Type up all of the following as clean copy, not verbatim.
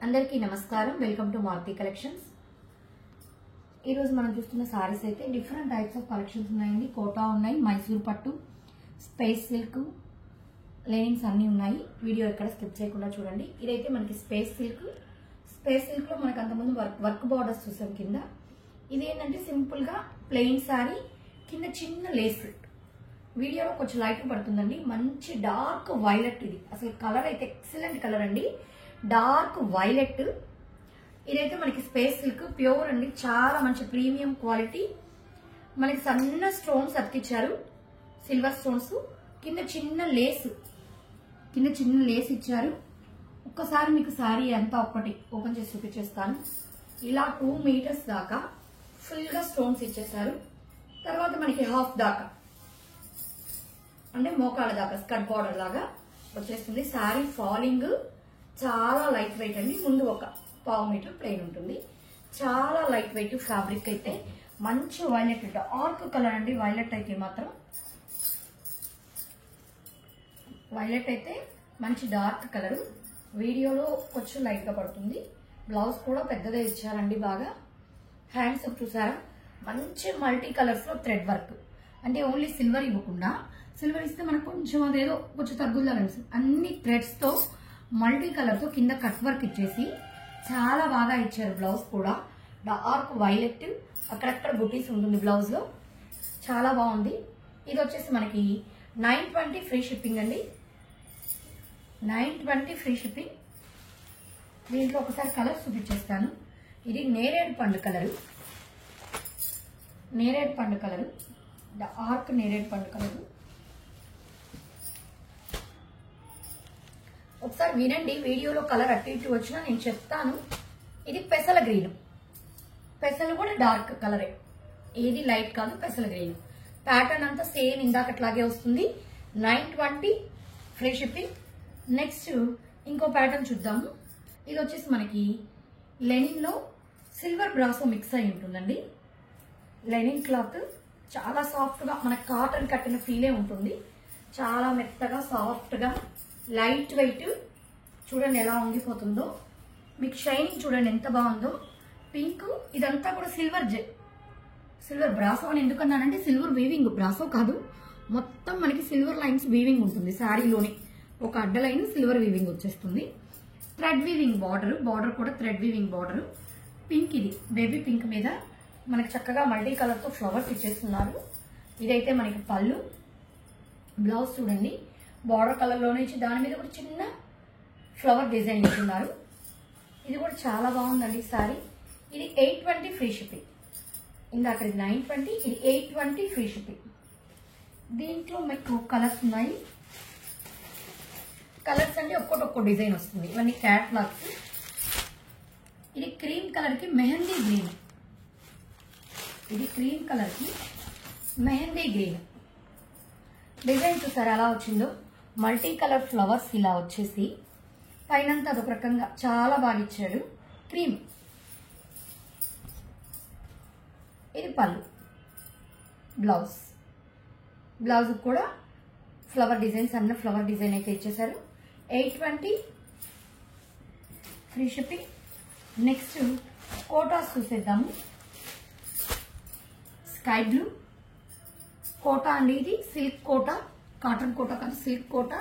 అందరికీ నమస్కారం. Welcome to Maruti collections. ఈ రోజు మనం చూస్తున్న సారీస్ అయితే డిఫరెంట్ టైప్స్ ఆఫ్ కలెక్షన్స్ ఉన్నాయండి. కోటా ఉన్నాయి, మైసూర్ పట్టు, స్పేస్ సిల్క్, లెనిన్స్ అన్ని ఉన్నాయి. వీడియో ఎక్కడ స్కిప్ చేయకుండా చూడండి. ఇదైతే మనకి స్పేస్ సిల్క్. స్పేస్ సిల్క్ లో మనకి అంతకుముందు వర్క్ బార్డర్స్ చూసాం కింద. ఇది ఏంటంటే సింపుల్ గా ప్లెయిన్ సారీ, కింద చిన్న లేస్. వీడియోలో కొంచెం లైట్ పడుతుందండి. మంచి డార్క్ వైలెట్. ఇది అసలు కలర్ అయితే ఎక్సలెంట్ కలర్ అండి, డార్క్ వైలెట్. ఇదైతే మనకి స్పేస్ సిల్క్ ప్యూర్ అండి, చాలా మంచి ప్రీమియం క్వాలిటీ. మనకి సన్న స్టోన్స్ అతికిచ్చారు, సిల్వర్ స్టోన్స్. కింద చిన్న లేస్ ఇచ్చారు. ఒక్కసారి మీకు సారీ అంతా ఒకటి ఓపెన్ చేసి చూపించేస్తాను. ఇలా 2 మీటర్స్ దాకా ఫుల్ గా స్టోన్స్ ఇచ్చేసారు. తర్వాత మనకి హాఫ్ దాకా అంటే మోకాళ్ళ దాకా స్కర్ట్ బార్డర్ లాగా వచ్చేస్తుంది. సారీ ఫాలింగ్ చాలా లైట్ వెయిట్ అండి. ముందు ఒక 1/2 మీటర్ ప్లెయిన్ ఉంటుంది. చాలా లైట్ వెయిట్ ఫ్యాబ్రిక్. అయితే మంచి వైలెట్, డార్క్ కలర్ అండి. వైలెట్ అయితే మాత్రం మంచి డార్క్ కలర్. వీడియోలో కొంచెం లైట్ గా పడుతుంది. బ్లౌజ్ కూడా పెద్దదే ఇచ్చారండి బాగా. హ్యాండ్స్ చూసారా, మంచి మల్టీ కలర్స్ లో థ్రెడ్ వర్క్. అంటే ఓన్లీ సిల్వర్ ఇవ్వకుండా, సిల్వర్ ఇస్తే మనకు కొంచెం అదేదో కొంచెం తగ్గుదల అనిపిస్తుంది. అన్ని థ్రెడ్స్ తో మల్టీ కలర్ తో కింద కట్ వర్క్ ఇచ్చేసి చాలా బాగా ఇచ్చారు. బ్లౌజ్ కూడా డార్క్ వైలెట్, అక్కడక్కడ బుటీస్ ఉంటుంది బ్లౌజ్ లో. చాలా బాగుంది. ఇది వచ్చేసి మనకి 920 ఫ్రీ షిప్పింగ్ అండి. 920 ఫ్రీ షిప్పింగ్. దీంట్లో ఒకసారి కలర్ చూపించేస్తాను. ఇది నేరేడు పండు కలరు, డార్క్ నేరేడు పండు కలరు. ఒకసారి వినండి, వీడియోలో కలర్ అటు ఇటు వచ్చినా నేను చెప్తాను. ఇది పెసల గ్రీన్. పెసలు కూడా డార్క్ కలరే, ఏది లైట్ కాదు, పెసల గ్రీన్. ప్యాటర్న్ అంతా సేమ్ ఇందాకట్లాగే వస్తుంది. 920 ఫ్రీ షిప్పింగ్. నెక్స్ట్ ఇంకో ప్యాటర్న్ చూద్దాము. ఇది వచ్చేసి మనకి లెనిన్ లో సిల్వర్ బ్రాసో మిక్స్ అయి ఉంటుందండి. లెనిన్ క్లాత్ చాలా సాఫ్ట్ గా, మనకు కాటన్ కట్టిన ఫీలే ఉంటుంది. చాలా మెత్తగా, సాఫ్ట్ గా, లైట్ వెయిట్. చూడండి ఎలా ఉండిపోతుందో. మీకు షైనింగ్ చూడండి ఎంత బాగుందో. పింక్. ఇదంతా కూడా సిల్వర్ బ్రాసో అని ఎందుకన్నానంటే సిల్వర్ వీవింగ్, బ్రాసో కాదు, మొత్తం మనకి సిల్వర్ లైన్స్ వీవింగ్ ఉంటుంది. శారీలోనే ఒక అడ్డ లైన్ సిల్వర్ వీవింగ్ వచ్చేస్తుంది. థ్రెడ్ వీవింగ్ బార్డర్ కూడా థ్రెడ్ వీవింగ్ బార్డర్. పింక్, ఇది బేబీ పింక్ మీద మనకి చక్కగా మల్టీ కలర్ తో ఫ్లవర్స్ ఇచ్చేస్తున్నారు. ఇదైతే మనకి పళ్ళు. బ్లౌజ్ చూడండి బార్డర్ కలర్ లోనే ఇచ్చి దాని మీద కూడా చిన్న ఫ్లవర్ డిజైన్ ఇస్తున్నారు. ఇది కూడా చాలా బాగుందండి సారీ. ఇది 820 ఫ్రీ షిప్పింగ్. ఇందాక 920, ఇది 820 ఫ్రీ షిప్పింగ్. దీంట్లో మీకు కలర్స్ ఉన్నాయి. కలర్స్ అంటే ఒక్కటొక్క డిజైన్ వస్తుంది. ఇవన్నీ క్యాట్లాగ్స్. ఇది క్రీమ్ కలర్ కి మెహందీ గ్రీన్. డిజైన్ చూసారా ఎలా వచ్చిందో. మల్టీ కలర్ ఫ్లవర్స్ ఇలా వచ్చేసి పైనంతా అదొక రకంగా చాలా బాగా ఇచ్చాడు. క్రీమ్. ఇది పళ్ళు. బ్లౌజ్ కూడా ఫ్లవర్ డిజైన్, సన్న ఫ్లవర్ డిజైన్ అయితే ఇచ్చేసారు. 820 ఫ్రీ షిప్పింగ్. నెక్స్ట్ కోటాస్ చూసేద్దాము. స్కై బ్లూ కోటా అండి. ఇది సిల్క్ కోటా, కాటన్ కోటా కాదు, సిల్క్ కోటా.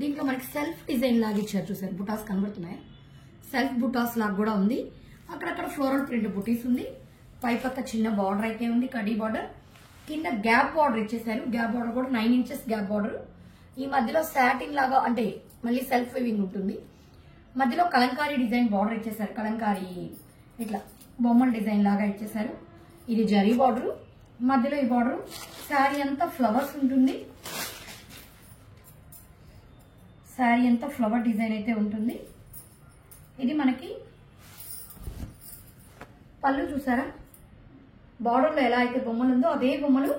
దీంట్లో మనకి సెల్ఫ్ డిజైన్ లాగా ఇచ్చారు. చూసారు బుటాస్ కనబడుతున్నాయి. సెల్ఫ్ బుటాస్ లాగా కూడా ఉంది. అక్కడక్కడ ఫ్లోరల్ ప్రింట్ బుటీస్ ఉంది. పై పక్క చిన్న బార్డర్ అయితే ఉంది, కడీ బార్డర్. కింద గ్యాప్ బార్డర్ ఇచ్చేసారు. గ్యాప్ బార్డర్ కూడా 9 ఇంచెస్ గ్యాప్ బార్డర్. ఈ మధ్యలో సాటిన్ లాగా, అంటే మళ్ళీ సెల్ఫ్ వీవింగ్ ఉంటుంది. మధ్యలో కలంకారీ డిజైన్ బార్డర్ ఇచ్చేసారు. కలంకారీ ఇట్లా బొమ్మల డిజైన్ లాగా ఇచ్చేసారు. ఇది జరీ బార్డర్. మధ్యలో ఈ బార్డర్. శారీ అంతా ఫ్లవర్స్ ఉంటుంది. శారీ అంతా ఫ్లవర్ డిజైన్ అయితే ఉంటుంది. ఇది మనకి పళ్ళు. చూసారా బార్డర్ లో ఎలా అయితే బొమ్మలు ఉందో అదే బొమ్మలు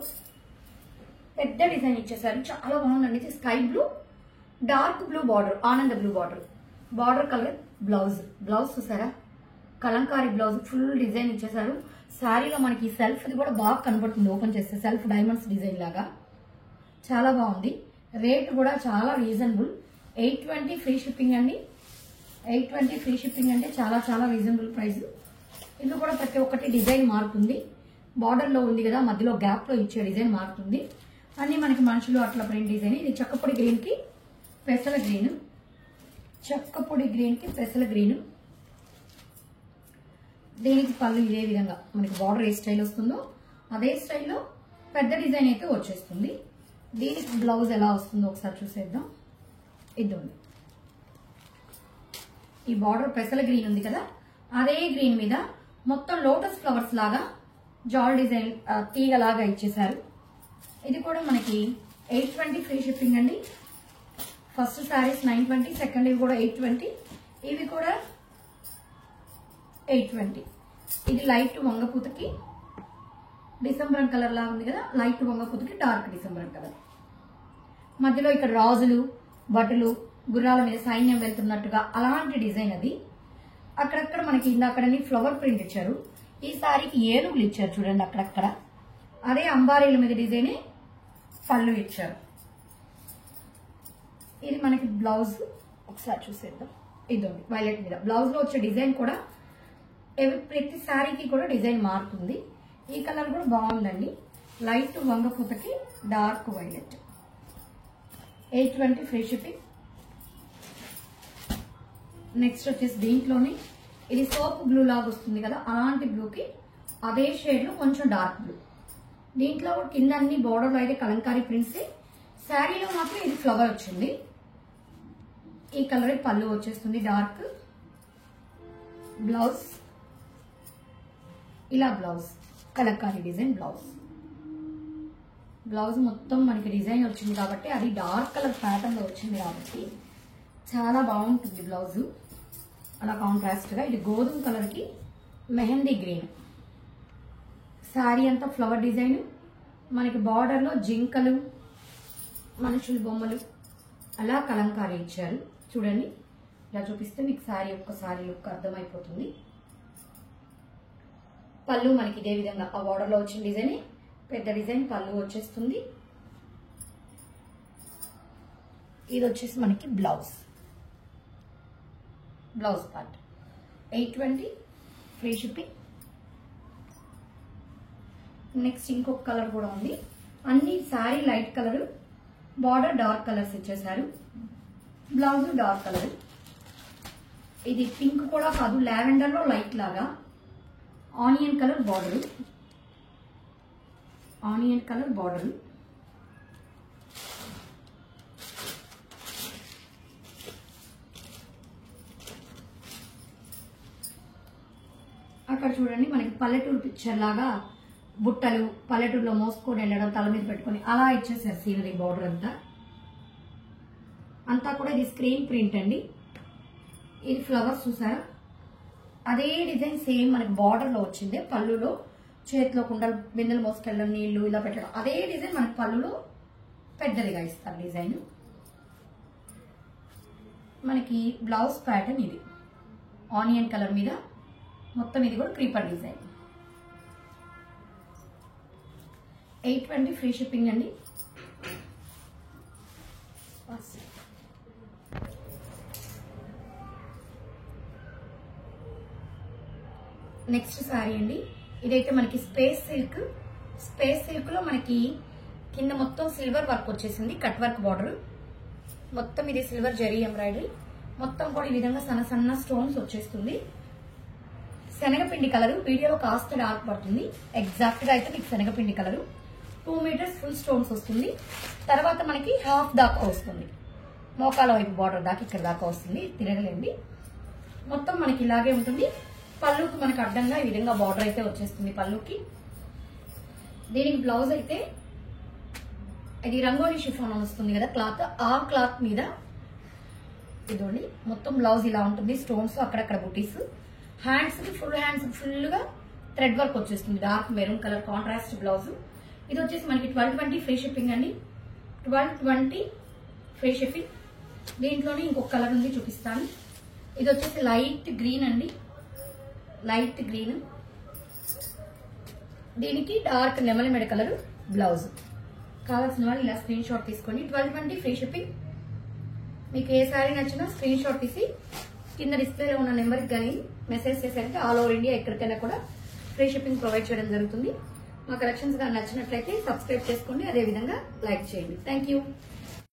పెద్ద డిజైన్ ఇచ్చేసారు. చాలా బాగుందండి. ఇది sky blue, dark blue border, ఆనంద బ్లూ బార్డర్ కలర్. బ్లౌజ్ చూసారా, కలంకారీ బ్లౌజ్ ఫుల్ డిజైన్ ఇచ్చేసారు. శారీలో మనకి సెల్ఫ్ ఇది కూడా బాగా కనబడుతుంది. ఓపెన్ చేస్తే సెల్ఫ్ డైమండ్స్ డిజైన్ లాగా చాలా బాగుంది. రేట్ కూడా చాలా రీజనబుల్. 820 ఫ్రీ షిప్పింగ్ అండి. 820 ఫ్రీ షిప్పింగ్ అంటే చాలా చాలా రీజనబుల్ ప్రైస్. ఇది కూడా ప్రతి ఒక్కటి డిజైన్ మారుతుంది. బార్డర్ లో ఉంది కదా, మధ్యలో గ్యాప్ లో ఇచ్చే డిజైన్ మారుతుంది. అన్ని మనకి మనుషులు అట్లా ప్రింట్ డిజైన్. ఇది చెక్కపొడి గ్రీన్ కి పెసల గ్రీన్, చెక్కపొడి గ్రీన్ కి పెసల గ్రీన్. దీనికి పళ్ళు ఇదే విధంగా మనకి బార్డర్ ఏ స్టైల్ వస్తుందో అదే స్టైల్లో పెద్ద డిజైన్ అయితే వచ్చేస్తుంది. దీనికి బ్లౌజ్ ఎలా వస్తుందో ఒకసారి చూసేద్దాం. ఇదండి, ఈ బార్డర్ పెసల గ్రీన్ ఉంది కదా, అదే గ్రీన్ మీద మొత్తం లోటస్ ఫ్లవర్స్ లాగా జాల్ డిజైన్ తీగలాగా ఇచ్చేసారు. ఇది కూడా మనకి 820 ఫ్రీ షిప్పింగ్ అండి. ఫస్ట్ శారీస్ 920, సెకండ్ ఇవి కూడా 820, ఇవి కూడా 820. ఇది లైట్ వంగపూతకి డిసెంబర్ కలర్ లాగా ఉంది కదా, లైట్ వంగపూతకి డార్క్ డిసెంబర్ కలర్. మధ్యలో ఇక్కడ రాజులు బట్టలు గుర్రాల మీద సైన్యం వెళ్తున్నట్టుగా అలాంటి డిజైన్ అది. అక్కడక్కడ మనకి ఇందాకడని ఫ్లవర్ ప్రింట్ ఇచ్చారు. ఈ సారీకి ఏనుగులు ఇచ్చారు చూడండి అక్కడక్కడ. అదే అంబారీల మీద డిజైనే పళ్ళు ఇచ్చారు. ఇది మనకి బ్లౌజ్ ఒకసారి చూసేద్దాం. ఇదండి వైలెట్ మీద బ్లౌజ్ లో వచ్చే డిజైన్ కూడా ప్రతి సారీకి కూడా డిజైన్ మారుతుంది. ఈ కలర్ కూడా బాగుందండి, లైట్ వంగపూతకి dark violet. 820 free shipping. Next వచ్చేసి దీంట్లోనే ఇది సోప్ బ్లూ లాగా వస్తుంది కదా, అలాంటి బ్లూకి అదే షేడ్ లో కొంచెం డార్క్ బ్లూ. దీంట్లో కింద అన్ని బోర్డర్లో అయితే కలంకారీ ప్రింట్స్, శారీలో మాత్రం ఇది ఫ్లవర్ వచ్చింది. ఈ కలర్ పళ్ళు వచ్చేస్తుంది డార్క్. బ్లౌజ్ ఇలా blouse Kalamkari design blouse. Blouse మొత్తం మనకి డిజైన్ వచ్చింది కాబట్టి అది డార్క్ కలర్ ప్యాటర్న్ లో వచ్చింది కాబట్టి చాలా బాగుంటుంది బ్లౌజ్ అలా కాంట్రాస్ట్ గా. ఇది గోధుమ కలర్ కి మెహందీ గ్రీన్. శారీ అంతా ఫ్లవర్ డిజైన్, మనకి బార్డర్ లో జింకలు మనుషుల బొమ్మలు అలా కలంకారీ ఇచ్చారు. చూడండి ఇలా చూపిస్తే మీకు శారీ ఒక్కసారి లుక్ అర్థమైపోతుంది. పళ్ళు మనకి ఇదే విధంగా ఆ బార్డర్ లో వచ్చిన డిజైన్ పెద్ద డిజైన్ పళ్ళు వచ్చేస్తుంది. ఇది వచ్చేసి మనకి blouse part. 820 free shipping. Next ఇంకొక కలర్ కూడా ఉంది. అన్ని sari light colour, border dark colours ఇచ్చేసారు. Blouse dark colour. ఇది పింక్ కూడా కాదు, లావెండర్ లో లైట్ లాగా ఆనియన్ కలర్ బార్డర్. అక్కడ చూడండి మనకి పల్లెటూరు పిక్చర్ లాగా బుట్టలు పల్లెటూరులో మోసుకొని వెళ్ళడం, తల మీద పెట్టుకొని అలా ఇచ్చేసారు సీనరీ. బార్డర్ అంతా కూడా ఇది స్క్రీన్ ప్రింట్ అండి. ఇది ఫ్లవర్స్ చూసారా, అదే డిజైన్ సేమ్ మనకి బార్డర్ లో వచ్చింది. పళ్ళులో చేతిలో కుండలు బిందెలు మోసుకెళ్ళడం, నీళ్లు ఇలా పెట్టడం, అదే డిజైన్ మనకి పళ్ళులో పెద్దదిగా ఇస్తారు డిజైన్. మనకి బ్లౌజ్ ప్యాటర్న్ ఇది ఆనియన్ కలర్ మీద మొత్తం. ఇది కూడా క్రీపర్ డిజైన్. 820 ఫ్రీ షిప్పింగ్ అండి. నెక్స్ట్ సారీ అండి. ఇదైతే మనకి స్పేస్ సిల్క్ లో మనకి కింద మొత్తం సిల్వర్ వర్క్ వచ్చేసింది, కట్ వర్క్ బార్డర్ మొత్తం. ఇది సిల్వర్ జరీ ఎంబ్రాయిడరీ మొత్తం కూడా ఈ విధంగా సన్న సన్న స్టోన్స్ వచ్చేస్తుంది. శనగపిండి కలర్ వీడియోలో కాస్త డార్క్ పడుతుంది, ఎగ్జాక్ట్ గా అయితే మీకు శనగపిండి కలర్. 2 మీటర్స్ ఫుల్ స్టోన్స్ వస్తుంది. తర్వాత మనకి హాఫ్ దాకా వస్తుంది, మోకాల వైపు బార్డర్ దాకా ఇక్కడ దాకా వస్తుంది, తిరగలేండి. మొత్తం మనకి ఇలాగే ఉంటుంది. పళ్ళుకి మనకి అడ్డంగా ఈ విధంగా బార్డర్ అయితే వచ్చేస్తుంది పళ్ళుకి. దీనికి బ్లౌజ్ అయితే ఇది రంగోలీ షిఫాన్ వస్తుంది కదా క్లాత్, ఆ క్లాత్ మీద ఇదండి మొత్తం బ్లౌజ్ ఇలా ఉంటుంది. స్టోన్స్ అక్కడక్కడ బుటీస్. హ్యాండ్స్ కి ఫుల్ గా థ్రెడ్ వర్క్ వచ్చేస్తుంది, dark maroon colour contrast blouse. ఇది వచ్చేసి మనకి 1220 ఫ్రీ షిప్పింగ్ అండి. 1220 ఫ్రీ షిప్పింగ్. దీంట్లోనే ఇంకొక కలర్ ఉంది చూపిస్తాను. ఇది వచ్చేసి లైట్ గ్రీన్ అండి, లైట్ గ్రీన్. దీనికి డార్క్ నెమలిమెడ కలర్ బ్లౌజ్. కావాల్సిన వాళ్ళు ఇలా స్క్రీన్ షాట్ తీసుకోండి. 1220 ఫ్రీ షిప్పింగ్. మీకు ఏ సారీ నచ్చినా స్క్రీన్ షాట్ తీసి కింద డిస్ప్లేలో ఉన్న నెంబర్కి కానీ మెసేజ్ చేశారంటే ఆల్ ఓవర్ ఇండియా ఎక్కడికైనా కూడా ఫ్రీ షిప్పింగ్ ప్రొవైడ్ చేయడం జరుగుతుంది. మా కలెక్షన్స్ కానీ నచ్చినట్లయితే సబ్స్క్రైబ్ చేసుకోండి, అదేవిధంగా లైక్ చేయండి. Thank you.